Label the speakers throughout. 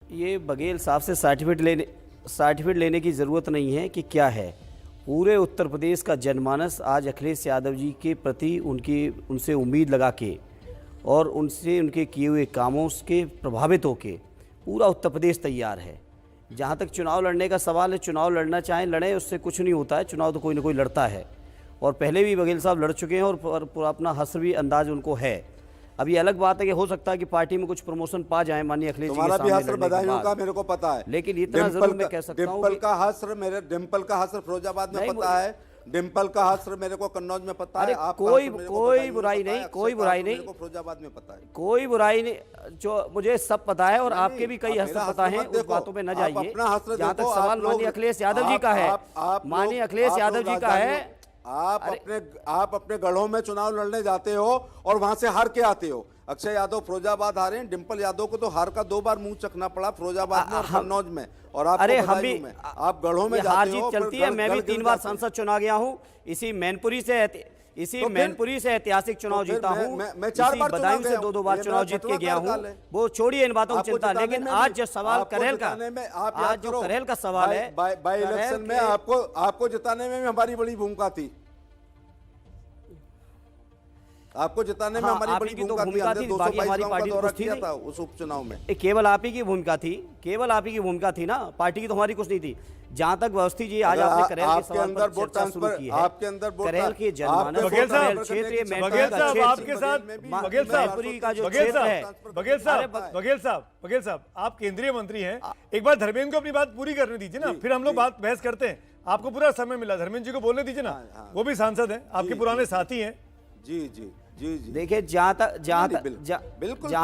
Speaker 1: ये बघेल साहब से सर्टिफिकेट लेने की ज़रूरत नहीं है कि क्या है। पूरे उत्तर प्रदेश का जनमानस आज अखिलेश यादव जी के प्रति उनसे उम्मीद लगा के और उनसे उनके किए हुए कामों के प्रभावित होकर पूरा उत्तर प्रदेश तैयार है। जहाँ तक चुनाव लड़ने का सवाल है, चुनाव लड़ना चाहें लड़ें, उससे कुछ नहीं होता है। चुनाव तो कोई ना कोई लड़ता है और पहले भी बघेल साहब लड़ चुके हैं और पूरा अपना हस्र भी अंदाज उनको है। अब ये अलग बात है कि हो सकता है कि पार्टी में कुछ प्रमोशन पा जाए माननीय अखिलेश जी के सामने लड़ने के बाद।
Speaker 2: का मेरे को पता है,
Speaker 1: लेकिन इतना जरूर मैं कह सकता हूं
Speaker 2: डिम्पल का हस्र फिरोजाबाद में पता है, डिम्पल का हस्र मेरे को कन्नौज में पता है।
Speaker 1: कोई बुराई नहीं, कोई बुराई नहीं,
Speaker 2: फिरोजाबाद में पता है,
Speaker 1: कोई बुराई नहीं। जो मुझे सब पता है और आपके भी कई हस्र पता है, उस बातों पे न जाइए। जहाँ तक सवाल माननीय अखिलेश यादव जी का है, माननीय अखिलेश यादव जी का है,
Speaker 2: आप अपने गढ़ों में चुनाव लड़ने जाते हो और वहां से हार के आते हो। अक्षय यादव फिरोजाबाद हारे हैं, डिम्पल यादव को तो हार का 2 बार मुंह चखना पड़ा फिरोजाबाद में और कन्नौज में, और
Speaker 1: हम भी
Speaker 2: आप गढ़ों में
Speaker 1: हार जीत चलती है। मैं भी 3 बार संसद चुना गया हूँ, इसी मैनपुरी से ऐतिहासिक चुनाव जीता हूँ।
Speaker 2: मैं 4 बार
Speaker 1: बदायूं से 2 बार चुनाव जीत के गया हूँ। वो छोड़िए इन बातों की चिंता। लेकिन आज जो सवाल करेल का सवाल है,
Speaker 2: बाई इलेक्शन में आपको जिताने में हमारी बड़ी भूमिका थी, आपको जिताने में हमारी बड़ी भूमिका थी। बाकी हमारी पार्टी तो किया था उस उपचुनाव में।
Speaker 1: केवल आप ही की भूमिका थी, केवल आप ही की भूमिका थी ना, पार्टी की तो हमारी कुछ नहीं थी। जहां तक व्यवस्थी जी आज आपने करेल के सवाल पर चर्चा शुरू की है,
Speaker 2: आपके अंदर
Speaker 1: करेल के जनमानस क्षेत्र
Speaker 3: बघेल साहब आपके साथ, बघेल साहब आप केंद्रीय मंत्री हैं, एक बार धर्मेंद्र को अपनी बात पूरी करने दीजिए ना, फिर हम लोग बात बहस करते हैं। आपको पूरा समय मिला, धर्मेंद्र जी को बोलने दीजिए ना, वो भी सांसद हैं, आपके पुराने साथी हैं।
Speaker 2: जी जी जी जी
Speaker 1: देखिए, जहाँ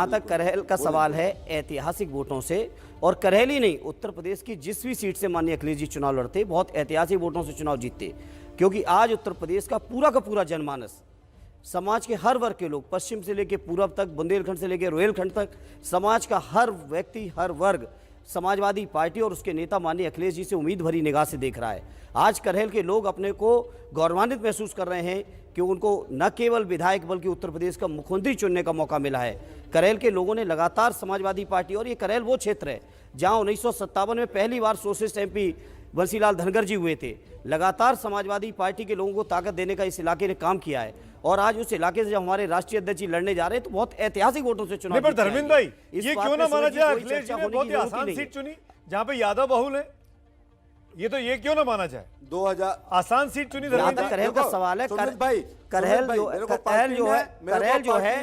Speaker 1: तक करेल का सवाल है ऐतिहासिक वोटों से, और करेल ही नहीं, उत्तर प्रदेश की जिस भी सीट से माननीय अखिलेश जी चुनाव लड़ते बहुत ऐतिहासिक वोटों से चुनाव जीतते, क्योंकि आज उत्तर प्रदेश का पूरा जनमानस, समाज के हर वर्ग के लोग, पश्चिम से लेकर पूर्व तक, बुंदेलखंड से लेकर रोहिलखंड तक, समाज का हर व्यक्ति, हर वर्ग समाजवादी पार्टी और उसके नेता माननीय अखिलेश जी से उम्मीद भरी निगाह से देख रहा है। आज करेल के लोग अपने को गौरवान्वित महसूस कर रहे हैं कि उनको न केवल विधायक बल्कि उत्तर प्रदेश का मुख्यमंत्री चुनने का मौका मिला है। करेल के लोगों ने लगातार समाजवादी पार्टी, और ये करेल वो क्षेत्र है जहां 1957 में पहली बार सोशलिस्ट MP बंसीलाल धनगर जी हुए थे। लगातार समाजवादी पार्टी के लोगों को ताकत देने का इस इलाके ने काम किया है, और आज उस इलाके से जब हमारे राष्ट्रीय अध्यक्ष जी लड़ने जा रहे हैं तो बहुत ऐतिहासिक वोटों से चुनाव।
Speaker 3: पर धर्मेंद्र भाई, ये क्यों ना माना जाए अखिलेश जी ने बहुत ही आसान सीट चुनी जहां पे यादव बहुल है, ये क्यों ना माना जाए?
Speaker 2: 2000
Speaker 3: आसान सीट चुनी।
Speaker 1: करेल का सवाल है, करेल जो है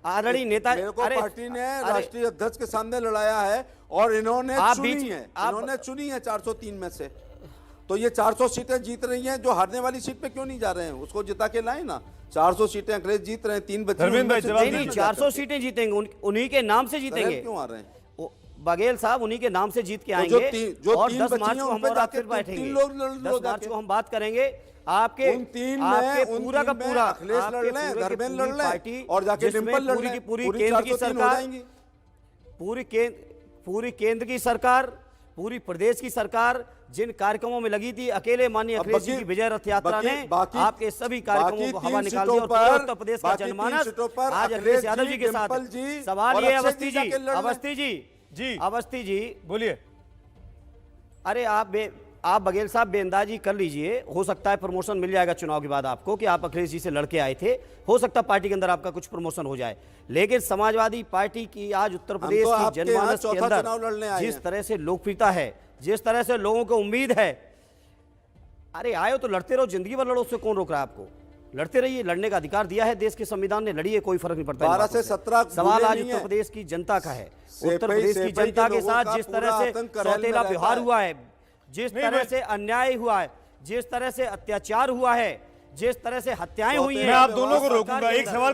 Speaker 1: आदरणीय नेता,
Speaker 2: पार्टी ने राष्ट्रीय अध्यक्ष के सामने लड़ाया है और इन्होंने चुनी है 403 में से। तो ये 400 सीटें जीत रही हैं, जो हारने वाली सीट पे क्यों नहीं जा रहे हैं? उसको जिता के लाए ना। 400 सीटें अखिलेश जीत रहे हैं, 3 बच्चे
Speaker 1: नहीं, 400 सीटें जीतेंगे, उन्हीं के नाम से जीतेंगे।
Speaker 2: क्यों आ रहे हैं
Speaker 1: बघेल साहब? उन्हीं के नाम से जीत के आएंगे, और 10 मार्च को हम फिर बैठेंगे, 10 मार्च को हम बात करेंगे। आपके पूरा का पूरा पार्टी
Speaker 2: और जाके
Speaker 1: पूरी केंद्र की सरकार, पूरी केंद्र की सरकार, पूरी प्रदेश की सरकार जिन कार्यक्रमों में लगी थी, अकेले माननीय अखिलेश जी की विजय रथ यात्रा ने आपके सभी कार्यक्रमों को हवा निकाल दी, और उत्तर प्रदेश का जनमानस आज अखिलेश यादव जी के साथ। सवाल ये अवस्थी जी
Speaker 3: बोलिए।
Speaker 1: अरे आप बघेल साहब बेअंदाजी कर लीजिए, हो सकता है प्रमोशन मिल जाएगा चुनाव के बाद आपको कि आप अखिलेश जी से लड़के आए थे, हो सकता है पार्टी के अंदर आपका कुछ प्रमोशन हो जाए। लेकिन समाजवादी पार्टी की आज उत्तर प्रदेश की जनमानस के अंदर जिस तरह से लोकप्रियता है, जिस तरह से लोगों को उम्मीद है, अरे आए हो तो लड़ते रहो, जिंदगी भर लड़ो, उससे कौन रोक रहा है आपको? लड़ते रहिए, लड़ने का अधिकार दिया है देश के संविधान ने, लड़िए, कोई फर्क नहीं पड़ता।
Speaker 2: 12 से 17
Speaker 1: सवाल आज उत्तर प्रदेश की जनता का है। उत्तर प्रदेश की जनता के साथ जिस तरह से सौतेला व्यवहार हुआ है, जिस तरह से अन्याय हुआ है, जिस तरह से अत्याचार हुआ है, जिस तरह से हत्याएं हुई हैं,
Speaker 3: मैं आप दोनों को रोकूंगा। एक सवाल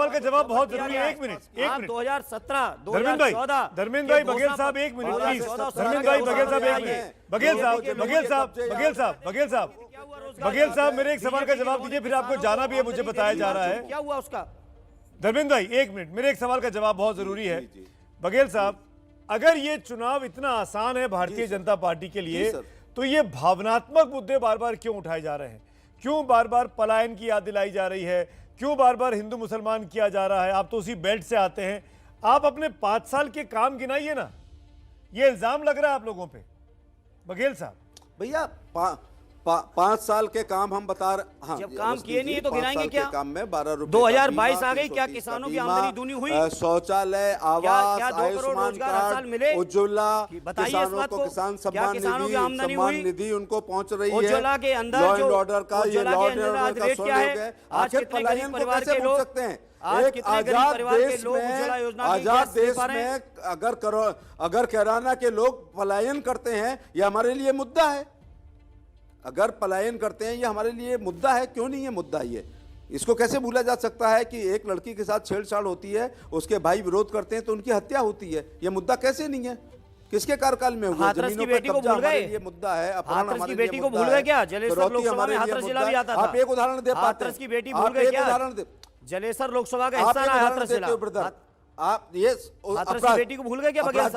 Speaker 3: का जवाब बहुत जरूरी है। 1 मिनट
Speaker 1: 2017
Speaker 3: धर्मेंद्र भाई बघेल साहब 1 मिनट प्लीज। धर्मेंद्र भाई बघेल साहब 1 मिनट। बघेल साहब मेरे एक सवाल का जवाब दीजिए, फिर आपको जाना भी है, मुझे बताया जा रहा है।
Speaker 1: क्या हुआ उसका?
Speaker 3: धर्मेंद्र भाई 1 मिनट, मेरे एक सवाल का जवाब बहुत जरूरी है। बघेल साहब, अगर ये चुनाव इतना आसान है भारतीय जनता पार्टी के लिए, तो ये भावनात्मक मुद्दे बार बार क्यों उठाए जा रहे हैं? क्यों बार बार पलायन की याद दिलाई जा रही है? क्यों बार बार हिंदू मुसलमान किया जा रहा है? आप तो उसी बेल्ट से आते हैं। आप अपने 5 साल के काम गिनाइए ना, ये इल्जाम लग रहा है आप लोगों पे बघेल साहब।
Speaker 2: भैया 5 साल के काम हम बता रहे। हाँ,
Speaker 1: जब काम किए नहीं है तो गिनाएंगे क्या?
Speaker 2: काम में 12 रुपए
Speaker 1: 2022 आ गई, क्या किसानों की आमदनी दूनी हुई?
Speaker 2: शौचालय, आवास,
Speaker 1: क्या 2 करोड़
Speaker 2: आयुष्मान
Speaker 1: रोजगार हर साल मिले?
Speaker 2: कार्ड, उज्ज्वला,
Speaker 1: बताइए इस
Speaker 2: किसानों
Speaker 1: बात
Speaker 2: को
Speaker 1: को।
Speaker 2: किसान
Speaker 1: क्या
Speaker 2: सम्मान
Speaker 1: किसानों की आमदनी
Speaker 2: निधि, सम्मान
Speaker 1: हुई?
Speaker 2: निधि उनको पहुंच रही है।
Speaker 1: उज्ज्वला के अंदर
Speaker 2: लॉ एंड
Speaker 1: जो
Speaker 2: ऑर्डर का, ये
Speaker 1: उज्ज्वला
Speaker 2: लॉ
Speaker 1: के
Speaker 2: एंड
Speaker 1: अंदर आज
Speaker 2: ऑर्डर का
Speaker 1: रेट क्या है?
Speaker 2: सहयोग है।
Speaker 1: आज
Speaker 2: आखिर
Speaker 1: कितने
Speaker 2: पलायन
Speaker 1: गरीब
Speaker 2: को
Speaker 1: परिवार
Speaker 2: कैसे
Speaker 1: के
Speaker 2: भूल
Speaker 1: लोग,
Speaker 2: सकते हैं?
Speaker 1: आज
Speaker 2: एक
Speaker 1: कितने गरीब
Speaker 2: आजाद
Speaker 1: परिवार के
Speaker 2: देश
Speaker 1: लोग उज्ज्वला
Speaker 2: में,
Speaker 1: योजना की
Speaker 2: आजाद
Speaker 1: गैस ले
Speaker 2: देश
Speaker 1: पा रहे हैं?
Speaker 2: में अगर कैराना के लोग पलायन करते हैं, ये हमारे लिए मुद्दा है। अगर पलायन करते हैं, ये हमारे लिए मुद्दा है। क्यों नहीं है मुद्दा ये? इसको कैसे भूला जा सकता है कि एक लड़की के साथ छेड़छाड़ होती है, उसके भाई विरोध करते हैं तो उनकी हत्या होती है। ये मुद्दा कैसे नहीं है? किसके कार्यकाल में हुआ?
Speaker 1: हाथरस की बेटी को भूल गए?
Speaker 2: ये मुद्दा है।
Speaker 1: हाथरस की बेटी को भूल गए क्या? जलेसर लोकसभा में हाथरस जिला भी आता था।
Speaker 2: आप एक उदाहरण दे पाते हैं?
Speaker 1: हाथरस की बेटी भूल गए क्या?
Speaker 2: उदाहरण दे।
Speaker 1: जलेसर लोकसभा का हिस्सा ना हाथरस जिला।
Speaker 2: आप ये
Speaker 1: हाथरस की बेटी को भूल गए क्या बघेल साहब?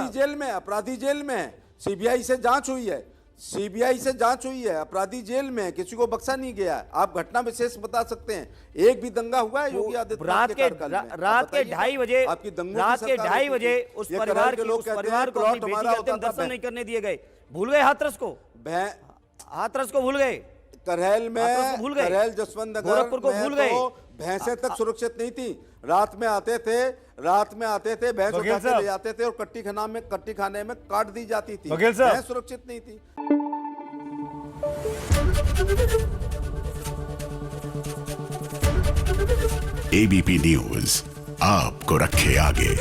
Speaker 2: अपराधी जेल में है। सीबीआई से जांच हुई है, सीबीआई से जांच हुई है, अपराधी जेल में है, किसी को बख्शा नहीं गया। आप घटना विशेष बता सकते हैं? एक भी दंगा हुआ है योगी आदित्यनाथ के कार्यकाल में?
Speaker 1: रात के 2:30 बजे,
Speaker 2: आपकी दंगों की
Speaker 1: रात के
Speaker 2: सरकार
Speaker 1: 2:30
Speaker 2: होती
Speaker 1: बजे
Speaker 2: थी।
Speaker 1: उस
Speaker 2: ये
Speaker 1: परिवार
Speaker 2: के लोग कहते हैं
Speaker 1: को अपनी बेटी के अंतिम दर्शन नहीं करने दिए गए। भूल गए हाथरस को? हाथरस को भूल गए?
Speaker 2: करहल में,
Speaker 1: भूल गए?
Speaker 2: करहल जसवंत नगर
Speaker 1: गोरखपुर को भूल गए?
Speaker 2: भैंसें तक सुरक्षित नहीं थी। रात में आते थे, भैंस उठा के ले जाते थे और कट्टी खाने में काट दी जाती थी। भैंस सुरक्षित नहीं थी।
Speaker 4: एबीपी न्यूज आपको रखे आगे।